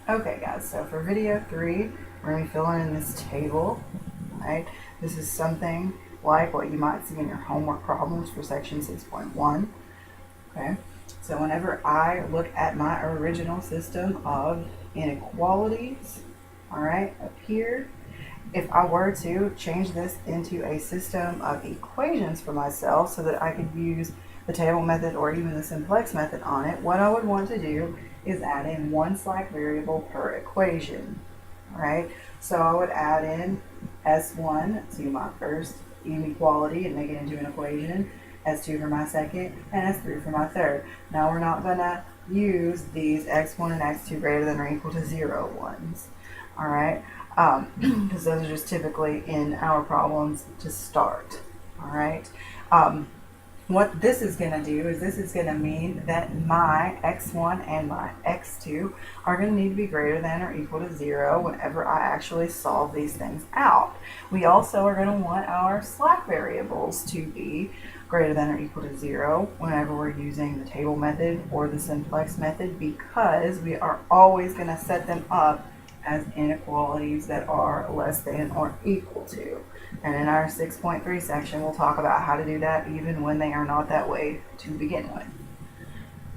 Okay guys, so for video 3, we're going to be filling in this table, right? This is something like what you might see in your homework problems for section 6.1, okay? So whenever I look at my original system of inequalities, all right, up here, if I were to change this into a system of equations for myself so that I could use the table method or even the simplex method on it, what I would want to do is add in one slack variable per equation. All right, so I would add in S1 to my first inequality and make it into an equation, S2 for my second, and S3 for my third. Now we're not going to use these x1 and x2 greater than or equal to 0 ones. All right, because those are just typically in our problems to start. All right. What this is going to do is this is going to mean that my x1 and my x2 are going to need to be greater than or equal to 0 whenever I actually solve these things out. We also are going to want our slack variables to be greater than or equal to 0 whenever we're using the table method or the simplex method, because we are always going to set them up as inequalities that are less than or equal to. And in our 6.3 section, we'll talk about how to do that even when they are not that way to begin with.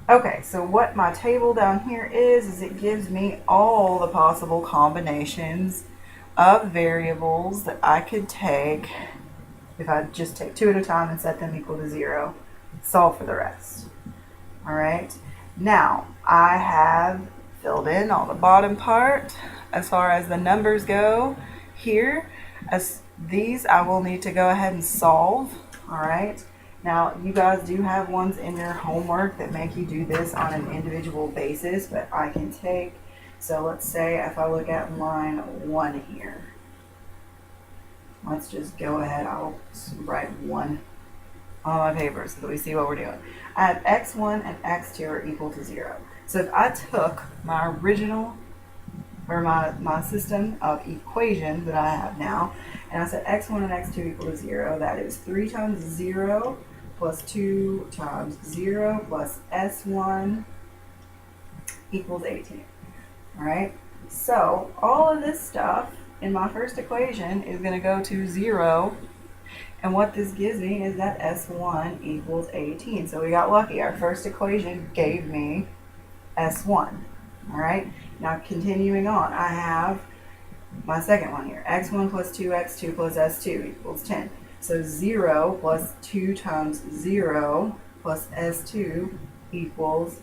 Okay, so what my table down here is it gives me all the possible combinations of variables that I could take if I just take 2 at a time and set them equal to 0, solve for the rest. All right, now I have filled in all the bottom part as far as the numbers go here. As these I will need to go ahead and solve. All right, now you guys do have ones in your homework that make you do this on an individual basis, but I can take, so let's say if I look at line 1 here, let's just go ahead, I'll write 1 on my paper so that we see what we're doing. I have x1 and x2 are equal to 0. So if I took my original, or my system of equations that I have now, and I said x1 and x2 equal to 0, that is 3 times 0 plus 2 times 0 plus s1 equals 18. All right, so all of this stuff in my first equation is going to go to 0, and what this gives me is that s1 equals 18. So we got lucky. Our first equation gave me s1. All right, now continuing on, I have my second one here, x1 plus 2x2 plus s2 equals 10. So 0 plus 2 times 0 plus s2 equals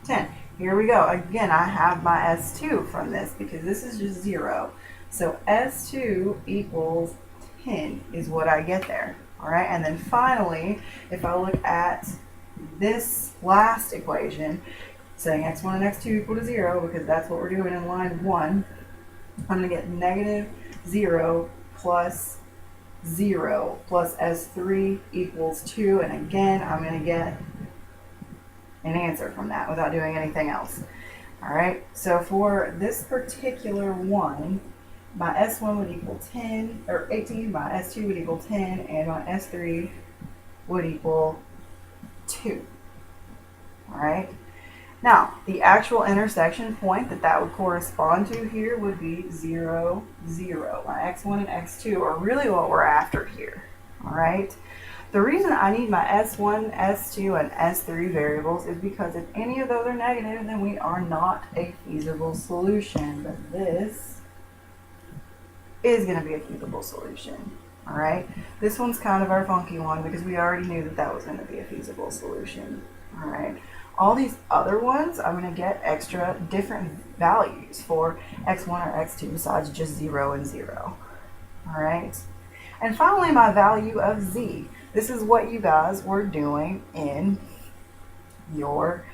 10. Here we go. Again, I have my s2 from this because this is just 0. So s2 equals 10 is what I get there. All right, and then finally, if I look at this last equation, saying x1 and x2 equal to 0, because that's what we're doing in line 1, I'm going to get negative 0 plus 0 plus s3 equals 2, and again, I'm going to get an answer from that without doing anything else. All right, so for this particular one, my s1 would equal 10, or 18, my s2 would equal 10, and my s3 would equal 2. All right. Now, the actual intersection point that would correspond to here would be 0, 0. My x1 and x2 are really what we're after here, all right? The reason I need my s1, s2, and s3 variables is because if any of those are negative, then we are not a feasible solution. But this is going to be a feasible solution, all right? This one's kind of our funky one because we already knew that was going to be a feasible solution, all right? All these other ones, I'm going to get extra different values for x1 or x2 besides just 0 and 0. All right. And finally, my value of z. This is what you guys were doing in your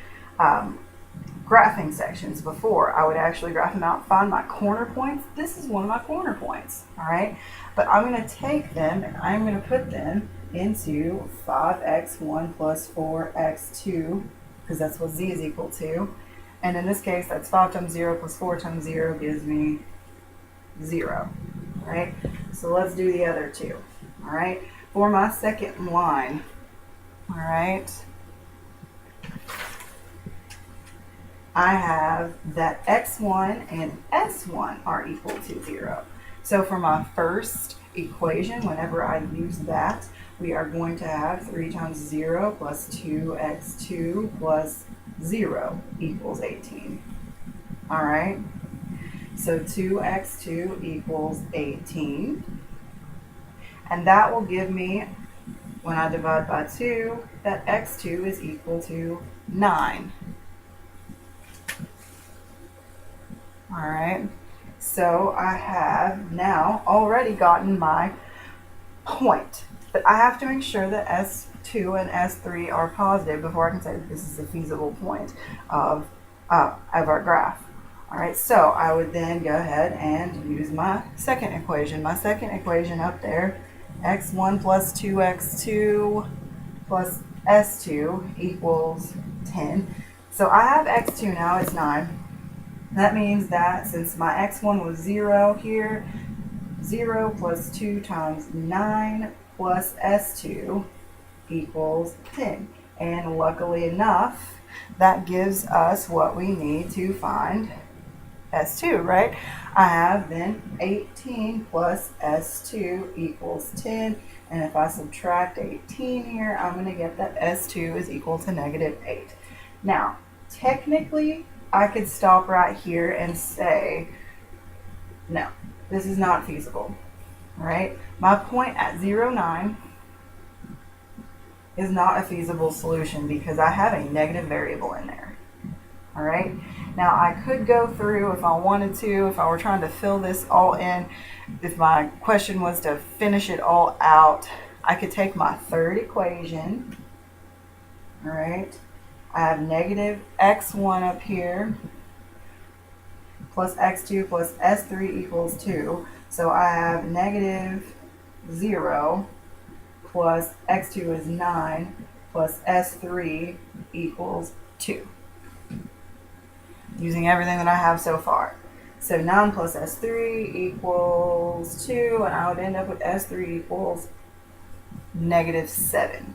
graphing sections before. I would actually graph them out, find my corner points. This is one of my corner points. All right. But I'm going to take them and I'm going to put them into 5x1 plus 4x2, because that's what z is equal to. And in this case, that's 5 times 0 plus 4 times 0 gives me 0. All right, so let's do the other two. All right, for my second line, all right, I have that x1 and s1 are equal to 0. So for my first equation, whenever I use that, we are going to have 3 times 0 plus 2x2 plus 0 equals 18. All right, so 2x2 equals 18. And that will give me, when I divide by 2, that x2 is equal to 9. All right, so I have now already gotten my point, but I have to make sure that S2 and S3 are positive before I can say that this is a feasible point of our graph. All right, so I would then go ahead and use my second equation. My second equation up there, x1 plus 2x2 plus s2 equals 10. So I have x2 now, it's 9. That means that since my x1 was 0 here, 0 plus 2 times 9 plus s2 equals 10. And luckily enough, that gives us what we need to find s2, right? I have then 18 plus s2 equals 10. And if I subtract 18 here, I'm going to get that s2 is equal to negative 8. Now, technically, I could stop right here and say, no, this is not feasible, all right? My point at 0, 9 is not a feasible solution because I have a negative variable in there, all right? Now, I could go through if I wanted to, if I were trying to fill this all in, if my question was to finish it all out, I could take my third equation, all right? I have negative x1 up here plus x2 plus s3 equals 2. So I have negative 0 plus x2 is 9 plus s3 equals 2. Using everything that I have so far. So 9 plus s3 equals 2, and I would end up with s3 equals negative 7.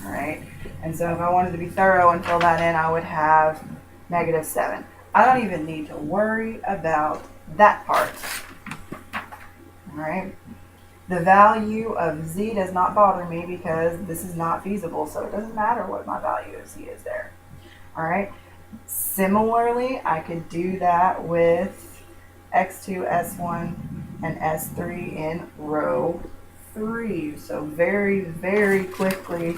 All right, and so if I wanted to be thorough and fill that in, I would have negative 7. I don't even need to worry about that part. All right, the value of z does not bother me because this is not feasible, so it doesn't matter what my value of z is there. All right, similarly, I could do that with x2, s1, and s3 in row 3. So very, very quickly,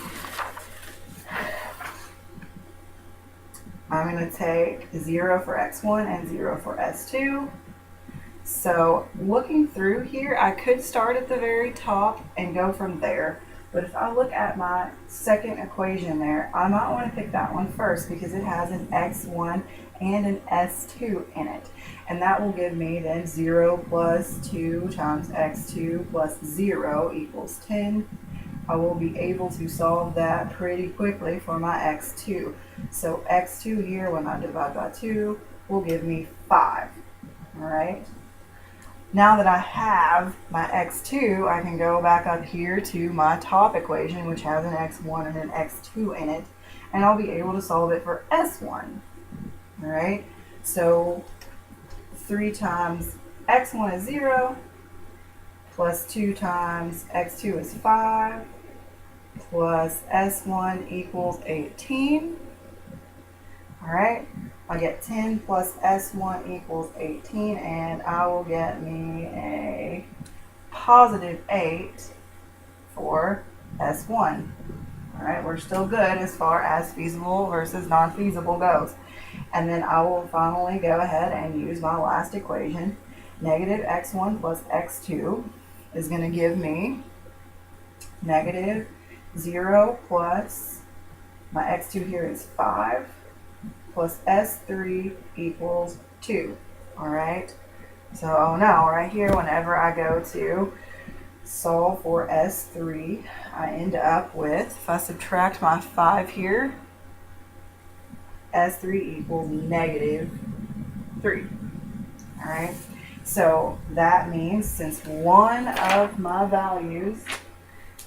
I'm going to take 0 for x1 and 0 for s2. So looking through here, I could start at the very top and go from there. But if I look at my second equation there, I might want to pick that one first because it has an x1 and an s2 in it. And that will give me then 0 plus 2 times x2 plus 0 equals 10. I will be able to solve that pretty quickly for my x2. So x2 here, when I divide by 2, will give me 5. All right. Now that I have my x2, I can go back up here to my top equation, which has an x1 and an x2 in it, and I'll be able to solve it for s1. All right. So 3 times x1 is 0, plus 2 times x2 is 5, plus s1 equals 18. All right, I get 10 plus s1 equals 18, and I will get me a positive 8 for s1. All right, we're still good as far as feasible versus non-feasible goes. And then I will finally go ahead and use my last equation. Negative x1 plus x2 is going to give me negative 0 plus my x2 here is 5 plus s3 equals 2. All right. So now right here, whenever I go to solve for s3, I end up with, if I subtract my 5 here, s3 equals negative 3. All right. So that means since one of my values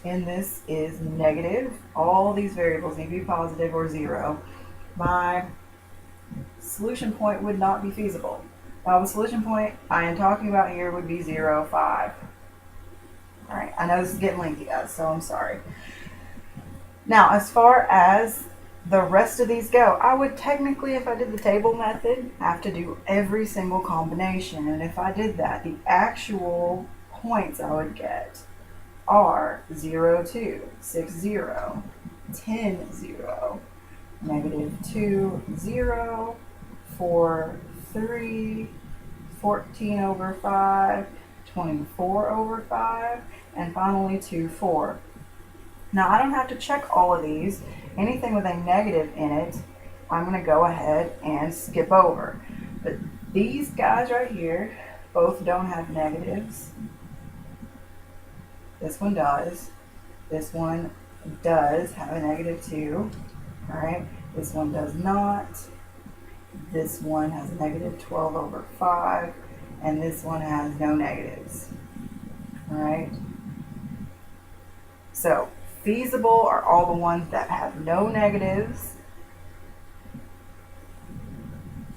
in this is negative, all these variables need to be positive or 0. My solution point would not be feasible. Now the solution point I am talking about here would be 0, 5. Alright, I know this is getting lengthy, guys, so I'm sorry. Now, as far as the rest of these go, I would technically, if I did the table method, have to do every single combination. And if I did that, the actual points I would get are 0, 2, 6, 0, 10, 0, negative 2, 0, 4, 3, 14 over 5, 24 over 5, and finally 2, 4. Now I don't have to check all of these. Anything with a negative in it, I'm going to go ahead and skip over. But these guys right here both don't have negatives. This one does. This one does have a negative 2. Alright, this one does not. This one has a negative 12 over 5. And this one has no negatives. Alright. So, feasible are all the ones that have no negatives.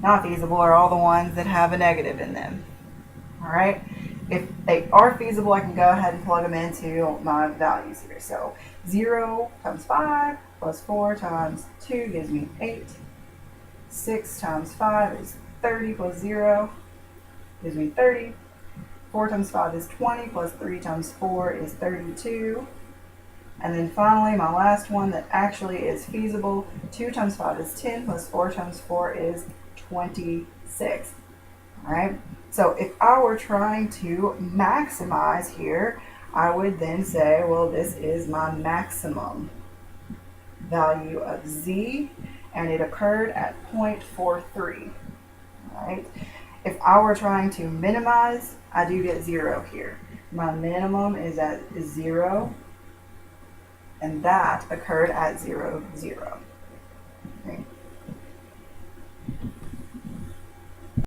Not feasible are all the ones that have a negative in them. Alright? If they are feasible, I can go ahead and plug them into my values here. So 0 times 5 plus 4 times 2 gives me 8. 6 times 5 is 30 plus 0 gives me 30. 4 times 5 is 20 plus 3 times 4 is 32. And then finally, my last one that actually is feasible, 2 times 5 is 10 plus 4 times 4 is 26. All right. So if I were trying to maximize here, I would then say, well, this is my maximum value of z, and it occurred at 0.43. All right. If I were trying to minimize, I do get 0 here. My minimum is at 0, and that occurred at 0, 0.